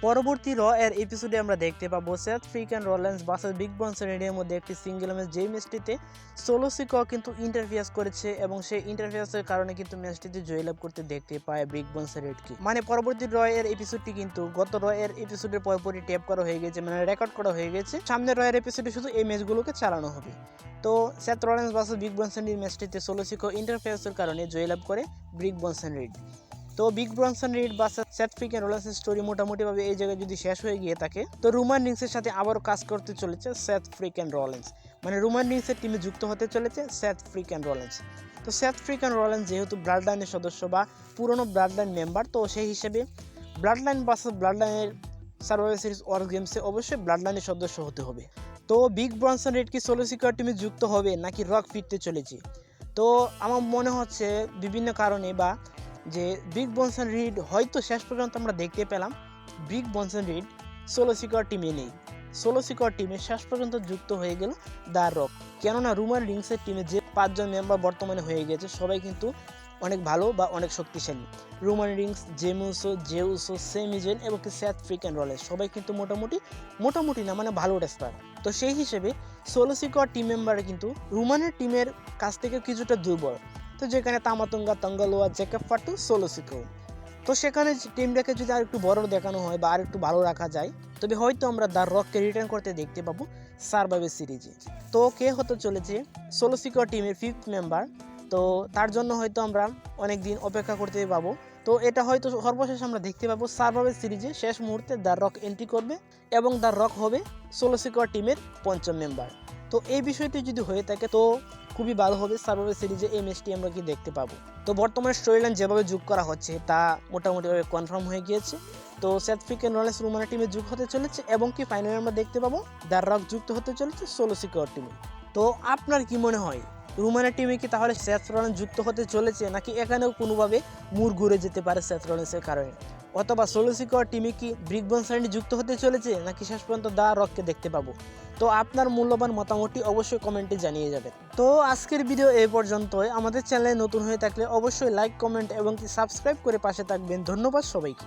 পরবর্তী র এর এপিসোডে আমরা দেখতে পাবো সেথ ফ্রিকেন রলিন্স ভার্সেস বিগ বস এর মধ্যে একটি সিঙ্গেল ম্যাচ, যেই ম্যাচটিতে সোলো সিকো কিন্তু ইন্টারফেয়ার করেছে এবং সেই ইন্টারফেয়ারের কারণে কিন্তু ম্যাচটিতে জয়লাভ করতে দেখতে পায় বিগ বস রেডকে। মানে পরবর্তী র এর এপিসোডটি কিন্তু গত র এর এপিসোডের পরপরই ট্যাপ করা হয়ে গেছে, মানে রেকর্ড করা হয়ে গেছে। সামনের র এর এপিসোডে শুধু এই ম্যাচগুলোকে চালানো হবে। তো সেথ রলিন্স ভার্সেস বিগ বস এর ম্যাচটিতে সোলো সিকো ইন্টারফেয়ারের কারণে জয়লাভ করে বিগ বস রেড। তো বিগ ব্রনসন রিড বা সেথ ফ্রিকেন রলিন্সের স্টোরি মোটামুটিভাবে এই জায়গায় যদি শেষ হয়ে গিয়ে থাকে, তো রোমান রিংসের সাথে আবারও কাজ করতে চলেছে সেথ ফ্রিকেন রলিন্স। মানে রোমান রিংসের টিমে যুক্ত হতে চলেছে সেথ ফ্রিকেন রলিন্স। তো সেথ ফ্রিকেন রলিন্স যেহেতু ব্লাড লাইনের সদস্য বা পুরনো ব্লাড লাইন মেম্বার, তো সেই হিসেবে ব্লাড লাইন বা ব্লাড লাইনের সার্ভাইভার সিরিজ ওয়ার গেমসে অবশ্যই ব্লাড লাইনের সদস্য হতে হবে। তো বিগ ব্রনসন রিড কি সোলো সিকোর টিমে যুক্ত হবে নাকি রক ফিরতে চলেছে? তো আমার মনে হচ্ছে বিভিন্ন কারণে বা যে বিগ বনসন রিড হয়তো শেষ পর্যন্ত আমরা দেখতে পেলাম বিগ বনসন রিড সোলো সিকোর টিমে নেই, সোলো সিকোর টিমে শেষ পর্যন্ত যুক্ত হয়ে গেল দ্য রক। কেননা রোমান রিংসের টিমে যে 5 জন মেম্বার বর্তমানে হয়ে গেছে সবাই কিন্তু অনেক ভালো বা অনেক শক্তিশালী। রোমান রিংস, জেমুসো, জেউসো, সেমিজেন এবং সেথ ফ্রিকেন রলিন্স সবাই কিন্তু মোটামুটি না মানে ভালো রেসলার। তো সেই হিসেবে সোলো সিকোর টিম মেম্বার কিন্তু রোমানের টিমের কাছ থেকে কিছুটা দুর্বল। তো যেখানে তামাতুঙ্গা, তাঙ্গালোয়া, জ্যাকব ফাটু, সোলো সিকো, তো সেখানে টিমটাকে যদি আর একটু বড় দেখানো হয় বা আর একটু ভালো রাখা যায়, তবে হয়তো আমরা দ্য রককে রিটার্ন করতে দেখতে পাবো সার্ভাইভার সিরিজে। তো কে হতে চলেছে সোলো সিকো টিমের 5th মেম্বার, তো তার জন্য হয়তো আমরা অনেক দিন অপেক্ষা করতে পাবো। তো এটা হয়তো সর্বশেষ আমরা দেখতে পাবো সার্ভাইভার সিরিজে শেষ মুহূর্তে দ্য রক এন্ট্রি করবে এবং দ্য রক হবে সোলো সিকো টিমের 5ম মেম্বার। তো এই বিষয়টি যদি হয়ে থাকে তো খুবই ভালো হবে। সার্ভাইভার সিরিজে এই ম্যাচটি আমরা কি দেখতে পাবো। তো বর্তমানে স্টোরি লাইন যেভাবে যোগ করা হচ্ছে তা মোটামুটিভাবে কনফার্ম হয়ে গিয়েছে। তো সেথ ফ্রিকেন রলিন্স রোমানের টিমে যুক্ত হতে চলেছে এবং কি ফাইনালে আমরা দেখতে পাবো দ্য রক যুক্ত হতে চলেছে সোলো সিকোর টিমে। তো আপনার কি মনে হয়, রোমানের টিমে কি তাহলে সেথ রলিন্স যুক্ত হতে চলেছে নাকি এখানেও কোনোভাবে মুড় ঘুরে যেতে পারে সেথ রলিন্সের কারণে? অথবা সোলো সিকোর টিমে কি বিগ বস যুক্ত হতে চলেছে নাকি শেষ পর্যন্ত দ্য রককে দেখতে পাবো? তো আপনার মূল্যবান মতামতটি অবশ্যই কমেন্টে জানিয়ে যাবেন। তো আজকের ভিডিও এই পর্যন্তই। আমাদের চ্যানেলে নতুন হয়ে থাকলে অবশ্যই লাইক, কমেন্ট এবং সাবস্ক্রাইব করে পাশে থাকবেন। ধন্যবাদ সবাইকে।